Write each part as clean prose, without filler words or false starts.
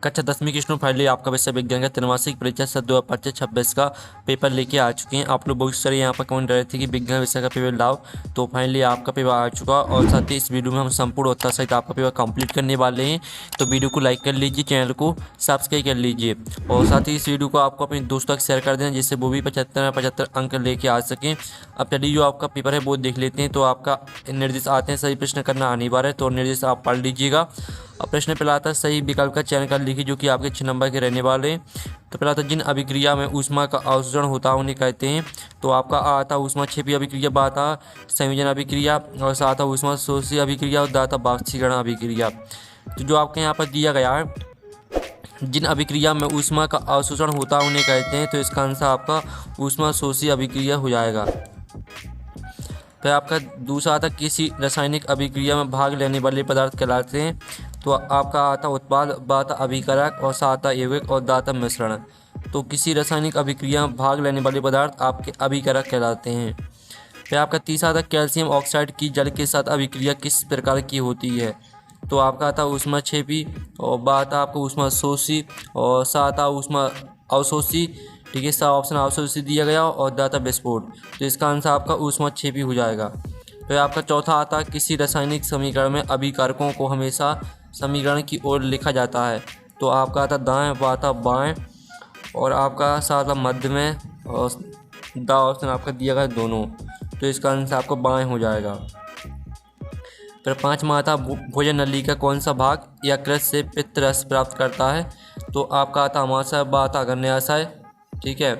कक्षा 10वीं की स्टूडेंट फाइनली आपका विषय विज्ञान का त्रैमासिक परीक्षा सत्र 2025-26 का पेपर लेके आ चुके हैं। आप लोग बहुत सारे यहाँ पर कमेंट कर रहे थे कि विज्ञान विषय का पेपर लाओ, तो फाइनली आपका पेपर आ चुका और साथ ही इस वीडियो में हम संपूर्ण उत्तर सहित आपका पेपर कंप्लीट करने वाले हैं। तो वीडियो को लाइक कर लीजिए, चैनल को सब्सक्राइब कर लीजिए और साथ ही इस वीडियो को आपको अपने दोस्तों तक शेयर कर देना जिससे वो भी 75 अंक लेके आ सकें। अब चलिए जो आपका पेपर है वो देख लेते हैं। तो आपका निर्देश आते हैं, सही प्रश्न करना अनिवार्य है, तो निर्देश आप पढ़ लीजिएगा। अब प्रश्न पहला आता है, सही विकल्प का चयन कर लिखिए जो कि आपके 6 नंबर के रहने वाले हैं। तो पहला आता है, जिन अभिक्रिया में ऊष्मा का अवशोषण होता है उन्हें कहते हैं। तो आपका आता ऊष्मा क्षेपी अभिक्रिया, बा था संयोजन अभिक्रिया और साथ ऊष्मा शोषी अभिक्रिया और दाता बाष्पीकरण अभिक्रिया। तो जो आपके यहाँ पर दिया गया है, जिन अभिक्रिया में ऊष्मा का अवशोषण होता है उन्हें कहते हैं, तो इसका आंसर आपका ऊष्मा शोषी अभिक्रिया हो जाएगा। तो आपका दूसरा आता, किसी रासायनिक अभिक्रिया में भाग लेने वाले पदार्थ कहलाते हैं। तो आपका आता उत्पाद, बाता अभिकारक और साता यौगिक और दाता मिश्रण। तो किसी रासायनिक अभिक्रिया में भाग लेने वाले पदार्थ आपके अभिकारक कहलाते हैं। फिर आपका तीसरा आता, कैल्शियम ऑक्साइड की जल के साथ अभिक्रिया किस प्रकार की होती है। तो आपका आता ऊष्मा क्षेपी और बाता आपको ऊष्मा शोषी और साता ऊष्मा अवशोषी। ठीक है, इसका ऑप्शन अवशोषी दिया गया और दाता विस्फोट। तो इसका आंसर आपका ऊष्मा क्षेपी हो जाएगा। फिर आपका चौथा आता, किसी रासायनिक समीकरण में अभिकारकों को हमेशा समीकरण की ओर लिखा जाता है। तो आपका आता दाएं, बाता बाएं और आपका साता मध्य में और दा ऑप्शन आपका दिया गया दोनों। तो इसका आंसर आपको बाएं हो जाएगा। फिर पाँचवा आता, भोजन नली का कौन सा भाग यकृत से पित्त रस प्राप्त करता है। तो आपका आता अमाशय, बाता अग्न्याशय। ठीक है,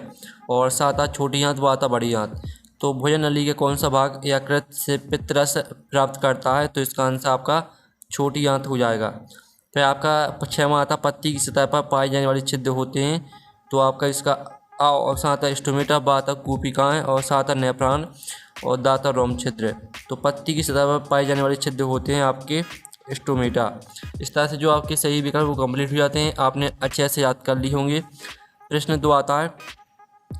और साता छोटी आंत, बाता बड़ी आंत। तो भोजन नली के कौन सा भाग यकृत से पित्त रस प्राप्त करता है। तो इसका आंसर आपका छोटी आंत हो जाएगा। फिर आपका छठवां आता, पत्ती की सतह पर पाए जाने वाले छिद्र होते हैं। तो आपका इसका और साता स्टोमेटा, बाता कूपिकाएँ और साता नेफ्रॉन और दाता रोम छिद्र। तो पत्ती की सतह पर पाए जाने वाले छिद्र होते हैं आपके स्टोमेटा। इस तरह से जो आपके सही विकल्प वो कंप्लीट हो जाते हैं, आपने अच्छे से याद कर ली होंगे। प्रश्न 2 आता है,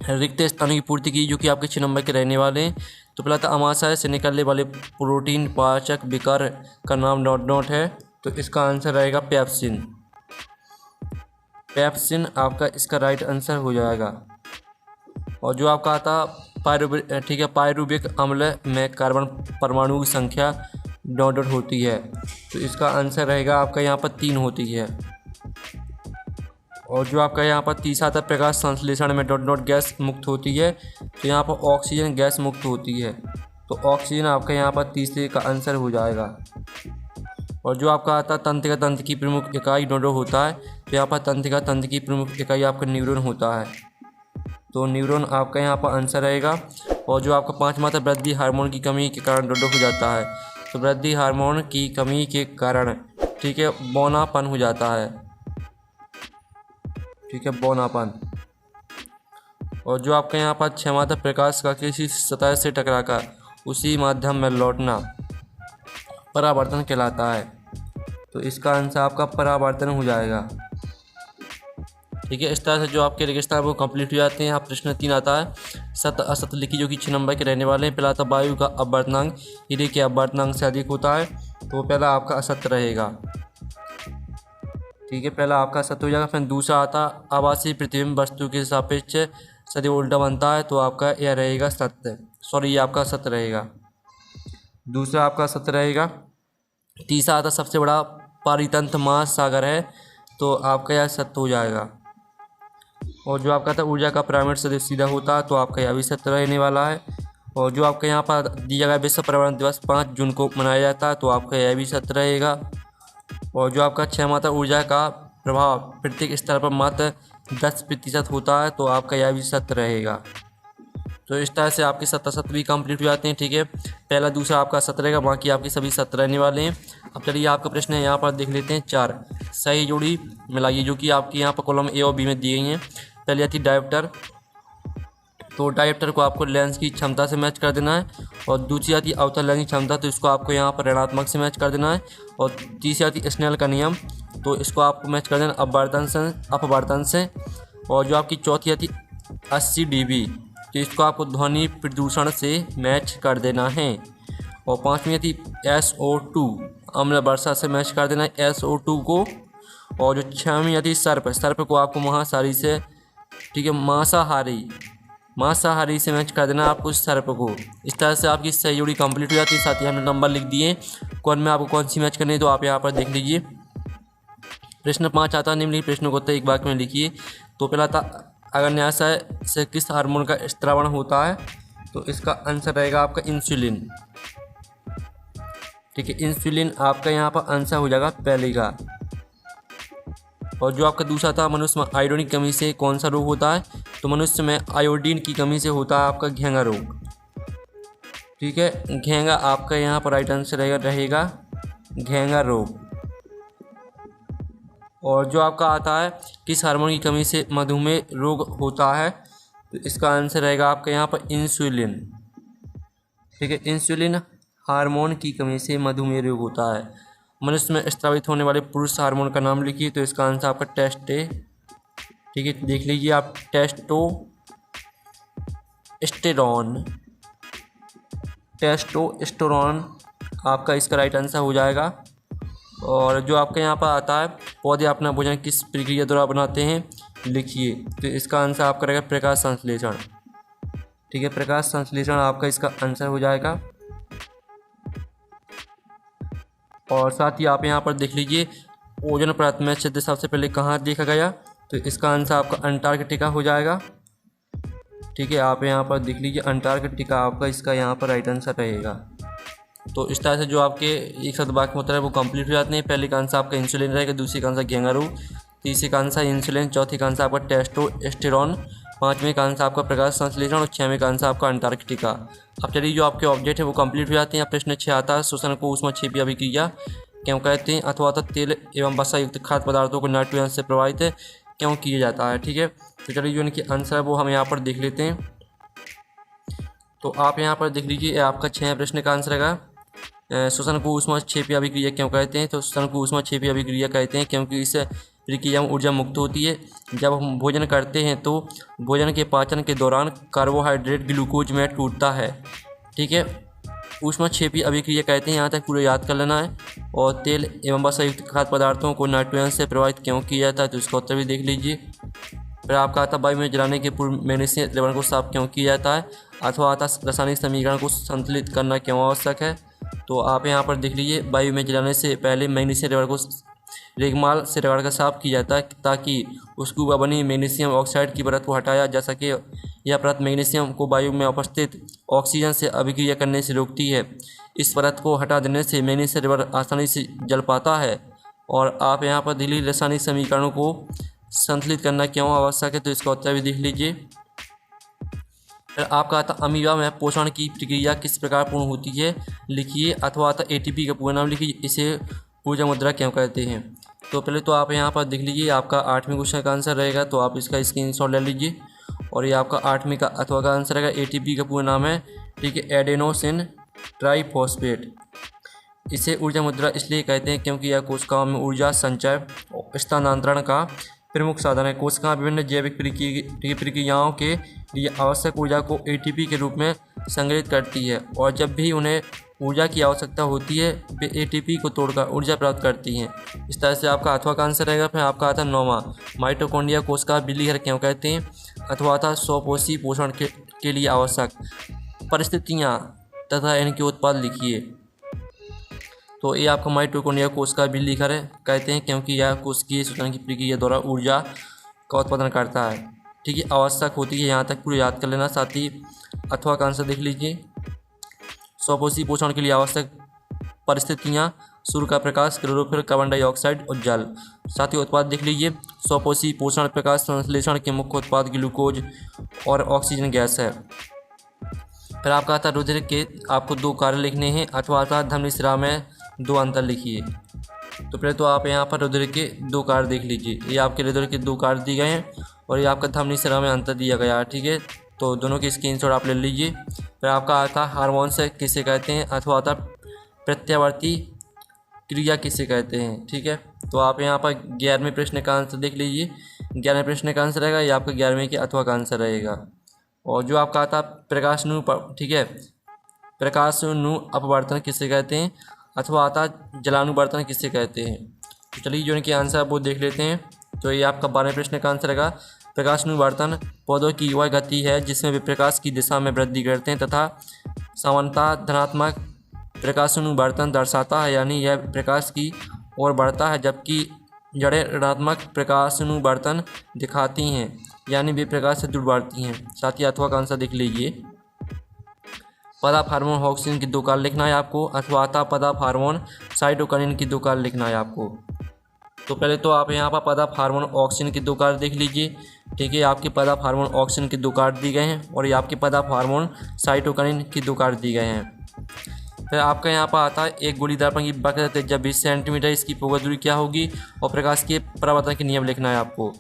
रिक्त स्थानों की पूर्ति की जो कि आपके 6 नंबर के रहने वाले हैं। तो पहला था, अमाशय से निकलने वाले प्रोटीन पाचक विकार का नाम डॉट डॉट है। तो इसका आंसर रहेगा पेप्सिन। पेप्सिन आपका इसका राइट आंसर हो जाएगा। और जो आपका आता ठीक है, पायरुविक अम्ल में कार्बन परमाणु की संख्या डॉट डॉट होती है। तो इसका आंसर रहेगा आपका यहाँ पर 3 होती है। और जो आपका यहाँ पर तीसरा आता, प्रकाश संश्लेषण में डॉट डॉट गैस मुक्त होती है। तो यहाँ पर ऑक्सीजन गैस मुक्त होती है। तो ऑक्सीजन आपका यहाँ पर तीसरे का आंसर हो जाएगा। और जो आपका आता, तंत्रिका तंत्र की प्रमुख इकाई डॉट डॉट होता है। तो यहाँ पर तंत्रिका तंत्र की प्रमुख इकाई आपका न्यूरॉन होता है। तो न्यूरॉन आपका यहाँ पर आंसर रहेगा। और जो आपका पाँचवा था, वृद्धि हार्मोन की कमी के कारण डॉट डॉट हो जाता है। तो वृद्धि हार्मोन की कमी के कारण, ठीक है, बौनापन हो जाता है। ठीक है, बौनापन। और जो आपका यहाँ पर छठवां था, प्रकाश का किसी सतह से टकराकर उसी माध्यम में लौटना परावर्तन कहलाता है। तो इसका आंसर आपका परावर्तन हो जाएगा। ठीक है, इस तरह से जो आपके रेगिस्तान वो कंप्लीट हो जाते हैं। यहाँ प्रश्न 3 आता है, सत्य असत्य लिखिए जो कि 6 नंबर के रहने वाले हैं। पहला था, वायु का अपवर्तनांक हीरे के अपवर्तनांक से अधिक होता है। तो पहला आपका असत्य रहेगा। ठीक है, पहला आपका सत्य हो जाएगा। फिर दूसरा आता, आभासी प्रतिबिंब वस्तु के सापेक्ष सदैव उल्टा बनता है। तो आपका यह रहेगा सत्य, सॉरी ये आपका सत्य रहेगा। दूसरा आपका सत्य रहेगा। तीसरा आता, सबसे बड़ा पारितंत्र महासागर है। तो आपका यह सत्य हो जाएगा। और जो आपका था, ऊर्जा का पिरामिड सदैव सीधा होता है। तो आपका यह भी सत्य रहने वाला है। और जो आपका यहाँ पर दिया गया, विश्व पर्यावरण दिवस 5 जून को मनाया जाता है। तो आपका यह भी सत्य रहेगा। और जो आपका 6वां था, ऊर्जा का प्रभाव प्रत्येक स्तर पर मात्र 10% होता है। तो आपका यह भी सत्य रहेगा। तो इस तरह से आपके 7 भी कंप्लीट हो जाते हैं। ठीक है, पहला दूसरा आपका सत्य रहेगा, बाकी आपके सभी सत्य रहने वाले हैं। अब चलिए आपका प्रश्न है, यहाँ पर देख लेते हैं। 4 सही जोड़ी मिलाइए जो कि आपकी यहाँ पर कॉलम ए और बी में दी गई हैं। पहले आती डायोप्टर। तो डायोप्टर को आपको लेंस की क्षमता से मैच कर देना है। और दूसरी आती अवतल लेंस की क्षमता, तो इसको आपको यहाँ पर ऋणात्मक से मैच कर देना है। और तीसरी आती स्नेल का नियम, तो इसको आपको मैच कर देना अपवर्तन से। और जो आपकी चौथी आती 80 dB, तो इसको आपको ध्वनि प्रदूषण से मैच कर देना है। और 5वीं आती SO2 अम्ल वर्षा से मैच कर देना है SO2 को। और जो क्षम यदि सर्प, सर्प को आपको महासारी से, ठीक है, मांसाहारी से मैच कर देना आपको सर्प को। इस तरह से आपकी सही जोड़ी कंप्लीट हो जाती है। साथ ही हमने नंबर लिख दिए कौन में आपको कौन सी मैच करनी है, तो आप यहाँ पर देख लीजिए। प्रश्न 5 आता है, निम्नलिखित प्रश्नों को उत्तर एक वाक्य में लिखिए। तो पहला था, अगर न्यासाय से किस हार्मोन का स्त्रावण होता है, तो इसका आंसर रहेगा आपका इंसुलिन। ठीक है, इंसुलिन आपका यहाँ पर आंसर हो जाएगा पहले का। और जो आपका दूसरा था, मनुष्य में आयोडीन की कमी से कौन सा रोग होता है, तो मनुष्य में आयोडीन की कमी से होता है आपका घेंगा रोग। ठीक है, घेंगा आपका यहाँ पर राइट आंसर रहेगा घेंगा रोग। और जो आपका आता है, किस हार्मोन की कमी से मधुमेह रोग होता है, तो इसका आंसर रहेगा आपका यहाँ पर इंसुलिन। ठीक है, इंसुलिन हार्मोन की कमी से मधुमेह रोग होता है। मनुष्य में स्रावित होने वाले पुरुष हार्मोन का नाम लिखिए, तो इसका आंसर आपका टेस्टे। ठीक है, देख लीजिए आप, टेस्टोस्टेरोन आपका इसका राइट आंसर हो जाएगा। और जो आपके यहाँ पर आता है, पौधे अपना भोजन किस प्रक्रिया द्वारा बनाते हैं, लिखिए, तो इसका आंसर आपका रहेगा प्रकाश संश्लेषण। ठीक है, प्रकाश संश्लेषण आपका इसका आंसर हो जाएगा। और साथ ही आप यहाँ पर देख लीजिए, ओजोन परत में छिद्र सबसे पहले कहाँ देखा गया, तो इसका आंसर आपका अंटार्कटिका हो जाएगा। ठीक है, आप यहाँ पर देख लीजिए, अंटार्कटिका आपका इसका यहाँ पर राइट आंसर रहेगा। तो इस तरह से जो आपके एक शब्द वाक्य में उत्तर है वो कंप्लीट हो जाते हैं। पहले का आंसर आपका इंसुलिन रहेगा, दूसरे का आंसर घेंगा रोग, तीसरे का आंसर इंसुलिन, चौथे का आंसर आपका टेस्टोस्टेरोन, पाँचवें का आंसर आपका प्रकाश संश्लेषण और छठवें का आंसर आपका अंटार्कटिका। अब चलिए, जो आपके ऑब्जेक्ट है वो कंप्लीट हो जाते हैं। प्रश्न 6 आता है, श्वसन को ऊष्मक्षेपी अभिक्रिया क्यों कहते हैं, अथवा तेल एवं वसा युक्त खाद्य पदार्थों को नाइट्रोजन से प्रभावित क्यों किया जाता है। ठीक है, तो चलिए जो इनकी आंसर है वो हम यहाँ पर देख लेते हैं। तो आप यहाँ पर देख लीजिए, आपका 6 प्रश्न का आंसर रहेगा, श्वसन को ऊष्मक्षेपी अभिक्रिया क्यों कहते हैं, तो श्वसन को ऊष्मक्षेपी अभिक्रिया कहते हैं क्योंकि इस प्रक्रिया में ऊर्जा मुक्त होती है। जब हम भोजन करते हैं तो भोजन के पाचन के दौरान कार्बोहाइड्रेट ग्लूकोज में टूटता है। ठीक है, ऊष्मक्षेपी अभिक्रिया कहते हैं, यहाँ तक पूरा याद कर लेना है। और तेल एवं वसा युक्त खाद्य पदार्थों को नाइट्रोजन से प्रभावित क्यों किया जाता है, तो इसका उत्तर भी देख लीजिए। फिर आपका आता, वायु में जलाने के पूर्व मैग्नीशियम द्रवण को साफ क्यों किया जाता है, अथवा आता रासायनिक समीकरण को संतुलित करना क्यों आवश्यक है। तो आप यहाँ पर देख लीजिए, वायु में जलाने से पहले मैग्नीशियम द्रवण को रेगमाल से रगड़कर साफ किया जाता है ताकि उसके ऊपर बनी मैग्नीशियम ऑक्साइड की परत को हटाया जा सके। यह परत मैग्नीशियम को वायु में उपस्थित ऑक्सीजन से अभिक्रिया करने से रोकती है। इस परत को हटा देने से मैग्नीशियम द्रवण आसानी से जल पाता है। और आप यहाँ पर दिल्ली रासायनिक समीकरणों को संतुलित करना क्यों आवश्यक है, तो इसका उत्तर भी देख लीजिए। फिर आपका आता, अमीबा में पोषण की प्रक्रिया किस प्रकार पूर्ण होती है, लिखिए, अथवा आता एटीपी का पूरा नाम लिखिए, इसे ऊर्जा मुद्रा क्यों कहते हैं। तो पहले तो आप यहाँ पर देख लीजिए, आपका 8वें क्वेश्चन का आंसर रहेगा, तो आप इसका स्क्रीनशॉट ले लीजिए। और ये आपका 8वें का अथवा का आंसर रहेगा, एटीपी का पूरा नाम है, ठीक है, एडेनोसिन ट्राइफॉस्फेट। इसे ऊर्जा मुद्रा इसलिए कहते हैं क्योंकि यह कोशिकाओं में ऊर्जा संचय स्थानांतरण का प्रमुख साधन है। कोशिकाएं विभिन्न जैविक प्रक्रियाओं के लिए आवश्यक ऊर्जा को एटीपी के रूप में संग्रहित करती है, और जब भी उन्हें ऊर्जा की आवश्यकता होती है वे एटीपी को तोड़कर ऊर्जा प्राप्त करती हैं। इस तरह से आपका अथवा का आंसर रहेगा। फिर आपका आता 9वां, माइटोकॉन्ड्रिया कोशिका बिल्ली घर क्यों कहते हैं, अथवा आता स्वपोषी पोषण के लिए आवश्यक परिस्थितियाँ तथा इनके उत्पाद लिखिए। तो ये आपका माइटोकॉन्ड्रिया कोशिका बिल्ली घर कहते हैं क्योंकि यह कोशिकीय सूचना की प्रक्रिया द्वारा ऊर्जा का उत्पादन करता है। ठीक है, आवश्यक होती है, यहाँ तक पूरी याद कर लेना। साथ ही अथवा का आंसर देख लीजिए, स्वपोषी पोषण के लिए आवश्यक परिस्थितियाँ, सूर्य का प्रकाश, क्लोरोफिल, कार्बन डाइऑक्साइड और जल। साथ ही उत्पाद देख लीजिए, स्वपोषी पोषण प्रकाश संश्लेषण के मुख्य उत्पाद ग्लूकोज और ऑक्सीजन गैस है। फिर आपका आता रुधिर के आपको 2 कार्य लिखने हैं, अथवा आता धमनी स्राव में 2 अंतर लिखिए। तो पहले तो आप यहाँ पर रुधिर के 2 कार्य देख लीजिए। ये आपके रुधिर के 2 कार्य दिए गए हैं और ये आपका धमनी स्राव में अंतर दिया गया है। ठीक है, तो दोनों की स्क्रीनशॉट आप ले लीजिए। फिर आपका आता हार्मोन से किसे कहते हैं, अथवा आता प्रत्यावर्ती क्रिया किसे कहते हैं। ठीक है, तो आप यहाँ पर 11वें प्रश्न का आंसर देख लीजिए। 11वें प्रश्न का आंसर रहेगा, ये आपका 11वें के अथवा का आंसर रहेगा। और जो आपका आता प्रकाशनु, ठीक है, प्रकाशनु अपवर्तन किसे कहते हैं, अथवा आता जलानुवर्तन किसे कहते हैं। तो चलिए जो इनके आंसर वो देख लेते हैं। तो ये आपका 12वें प्रश्न का आंसर रहेगा प्रकाशानुवर्तन पौधों की वह गति है जिसमें वे प्रकाश की दिशा में वृद्धि करते हैं तथा सामान्यतः धनात्मक प्रकाशानुवर्तन दर्शाता है, यानी यह प्रकाश की ओर बढ़ता है, जबकि जड़ें ऋणात्मक प्रकाशानुवर्तन दिखाती हैं, यानी वे प्रकाश से दूर बढ़ती हैं। साथ ही अथवा का आंसर देख लीजिए। पदार्थ हार्मोन ऑक्सीजन की 2 कार्य लिखना है आपको, अथवा आता पदार्थ हार्मोन साइटोकिनिन की 2 कार्य लिखना है आपको। तो पहले तो आप यहाँ पर पदार्थ हार्मोन ऑक्सीजन की 2 कार्य देख लीजिए। ठीक है, आपके पदार्थ हार्मोन ऑक्सीजन की 2 कार्य दी गए हैं और ये आपके पदार्थ हार्मोन साइटोकिनिन की 2 कार्य दी गए हैं। फिर आपका यहाँ पर आता है एक गोली दर्पण की वक्रता त्रिज्या 20 सेंटीमीटर, इसकी फोकस दूरी क्या होगी और प्रकाश के परावर्तन के नियम लिखना है आपको।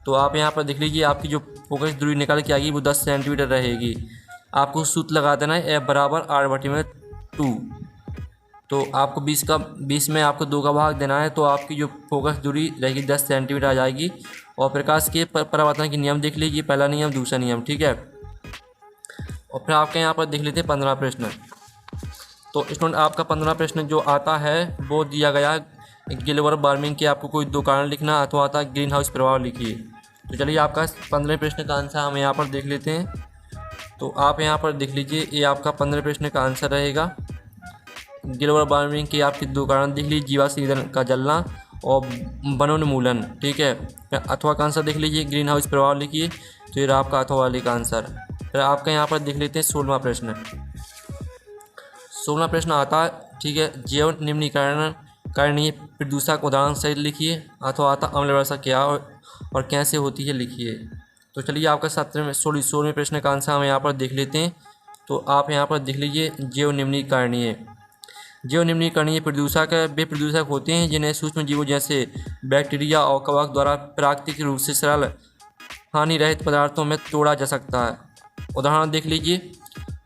तो आप यहाँ पर देख लीजिए, आपकी जो फोकस दूरी निकाल के आएगी वो 10 सेंटीमीटर रहेगी। आपको सूत्र लगा देना है F बराबर R/2। तो आपको 20 में आपको 2 का भाग देना है, तो आपकी जो फोकस दूरी रहेगी 10 सेंटीमीटर आ जाएगी। और प्रकाश के परावर्तन के नियम देख लीजिए, पहला नियम दूसरा नियम। ठीक है, और फिर आपके यहाँ पर देख लेते हैं 15 प्रश्न। तो स्टूडेंट आपका 15 प्रश्न जो आता है वो दिया गया ग्लोबल वार्मिंग के आपको कोई 2 कारण लिखना, अथवा आता ग्रीन हाउस प्रभाव लिखिए। तो चलिए आपका 15 प्रश्न का आंसर हम यहाँ पर देख लेते हैं। तो आप यहाँ पर देख लीजिए, ये आपका 15 प्रश्न का आंसर रहेगा। ग्लोबल वार्मिंग के आपके 2 कारण देख लीजिए, जीवाश्म ईंधन का जलना और वनोन्मूलन। ठीक है, अथवा का आंसर देख लीजिए, ग्रीन हाउस प्रभाव लिखिए। तो ये आपका अथवा वाले का आंसर। फिर आपका यहाँ पर देख लेते हैं 16वां प्रश्न। 16वां प्रश्न आता है, ठीक है, जैव निम्नीकरण करणीय प्रदूषक उदाहरण सहित लिखिए, अथवा आता अम्ल वर्षा क्या और कैसे होती है लिखिए। तो चलिए आपका 16वें प्रश्न का आंसर हम यहाँ पर देख लेते हैं। तो आप यहाँ पर देख लीजिए, जैव निम्नीकरणीय प्रदूषक वे प्रदूषक होते हैं जिन्हें सूक्ष्म जीवों जैसे बैक्टीरिया और कवक द्वारा प्राकृतिक रूप से सरल हानि रहित पदार्थों में तोड़ा जा सकता है। उदाहरण देख लीजिए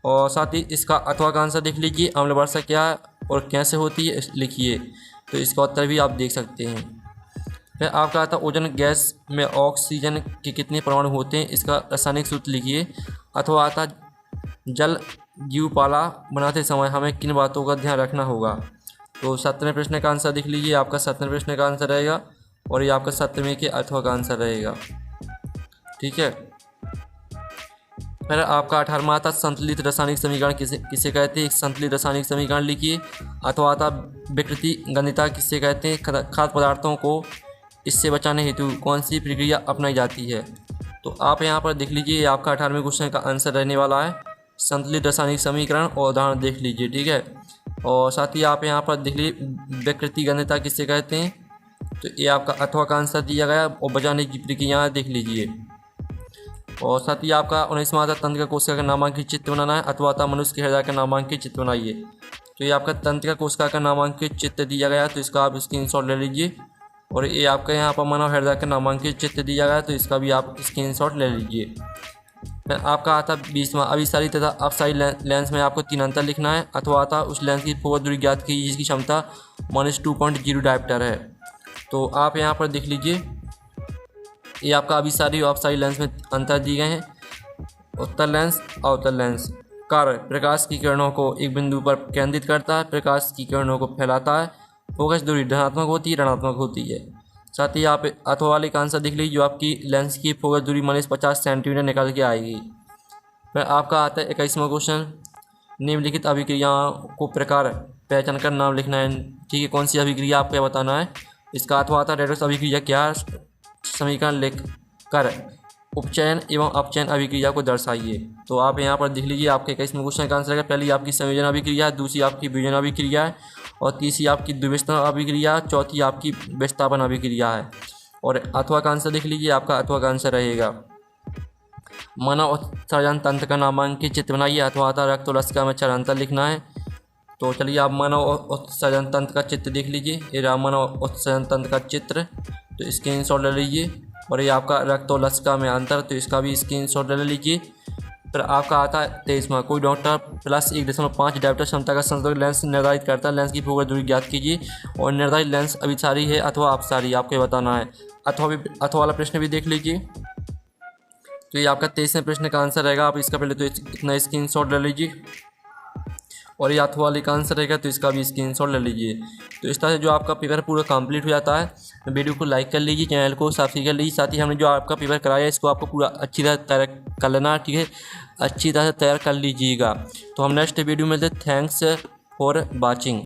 और साथ ही इसका अथवा का आंसर देख लीजिए, अम्ल वर्षा क्या और कैसे होती है लिखिए। तो इसका उत्तर भी आप देख सकते हैं। फिर आपका आता ओजोन गैस में ऑक्सीजन के कितने परमाणु होते हैं, इसका रासायनिक सूत्र लिखिए। अथवा आता जल जीवपाला बनाते समय हमें किन बातों का ध्यान रखना होगा। तो 17वें प्रश्न का आंसर देख लीजिए, आपका 17वें प्रश्न का आंसर रहेगा और ये आपका 17वें के अथवा का आंसर रहेगा। ठीक है, फिर आपका 18वां आता संतुलित रासायनिक समीकरण किसे कहते हैं, संतुलित रासायनिक समीकरण लिखिए। अथवा आता विकृति गंधिता किसे कहते हैं, खाद्य पदार्थों को इससे बचाने हेतु कौन सी प्रक्रिया अपनाई जाती है। तो आप यहाँ पर देख लीजिए, आपका 18वें क्वेश्चन का आंसर रहने वाला है संतुलित रासायनिक समीकरण, और उदाहरण देख लीजिए। ठीक है, और साथ ही आप यहाँ पर देख लीजिए विकृति गंधिता किसे कहते हैं, तो ये आपका अथवा का आंसर दिया गया और बचाने की प्रक्रिया देख लीजिए। और साथ ही आपका 19वां आता तंत्रिका कोशिका का नामांकित चित्र बनाना है, अथवा आता मनुष्य के हृदय का नामांकित चित्र बनाइए। तो ये आपका तंत्रिका कोशिका का नामांकित चित्र दिया गया है, तो इसका आप स्क्रीनशॉट ले लीजिए। और ये आपका यहाँ पर मानव हृदय का नामांकित चित्र दिया गया है, तो इसका भी आप स्क्रीनशॉट ले लीजिए। फिर आपका आता 20वां अभिसारी तथा अपसारी लेंस में आपको 3 अंतर लिखना है, अथवा आता उस लेंस की फोकस दूरी ज्ञात कीजिए जिसकी क्षमता -2.0 डायप्टर है। तो आप यहाँ पर देख लीजिए, ये आपका अभिसारी और अपसारी लेंस में अंतर दिए गए हैं। उत्तल लेंस अवतल लेंस कार्य प्रकाश की किरणों को एक बिंदु पर केंद्रित करता है, प्रकाश की किरणों को फैलाता है, फोकस दूरी धनात्मक होती है, ऋणात्मक होती है। साथ ही आप अथवा वाले का आंसर देख लीजिए, जो आपकी लेंस की फोकस दूरी -50 सेंटीमीटर निकल के आएगी। फिर आपका आता है 21वां क्वेश्चन, निम्नलिखित अभिक्रियाओं को प्रकार पहचान कर नाम लिखना है। ठीक है, कौन सी अभिक्रिया आपको बताना है, इसका अथवा आता रेडॉक्स अभिक्रिया क्या समीकरण लिख कर उपचयन एवं अपचयन अभिक्रिया को दर्शाइए। तो आप यहाँ पर देख लीजिए, आपके 21वें क्वेश्चन का आंसर है, पहली आपकी संयोजन अभिक्रिया है, दूसरी आपकी वियोजन अभिक्रिया है, और तीसरी आपकी द्विविस्तरण अभिक्रिया, चौथी आपकी विस्थापन अभिक्रिया है। और अथवा का आंसर देख लीजिए, आपका अथवा का आंसर रहेगा मानव उत्सर्जन तंत्र का नामांकित चित्र बनाइए, अथवा आता रक्त और लसिका में 4 अंतर लिखना है। तो चलिए आप मानव उत्सर्जन तंत्र का चित्र देख लीजिए, ये मानव उत्सर्जन तंत्र का चित्र, तो स्क्रीनशॉट ले लीजिए। और ये आपका रक्त और लसिका में अंतर, तो इसका भी स्क्रीनशॉट ले लीजिए। फिर आपका आता है 23वां, कोई डॉक्टर +1.5 डायप्टर क्षमता का संतुलित लेंस निर्धारित करता है, लेंस की फोकस दूरी ज्ञात कीजिए। और निर्धारित लेंस अभिसारी है अथवा अपसारी आपको बताना है। अथवा वाला प्रश्न भी देख लीजिए। तो ये आपका 23वें प्रश्न का आंसर रहेगा। आप इसका पहले तो इतना स्क्रीनशॉट ले लीजिए। और ये अथवा वाले का आंसर रहेगा तो इसका भी स्क्रीनशॉट ले लीजिए। तो इस तरह से जो आपका पेपर पूरा कंप्लीट हो जाता है। वीडियो को लाइक कर लीजिए, चैनल को सब्सक्राइब कर लीजिए। साथ ही हमने जो आपका पेपर कराया है इसको आपको पूरा अच्छी तरह तैयार कर लेना, ठीक है, अच्छी तरह से तैयार कर लीजिएगा। तो हम नेक्स्ट वीडियो में मिलते हैं। Thanks for watching.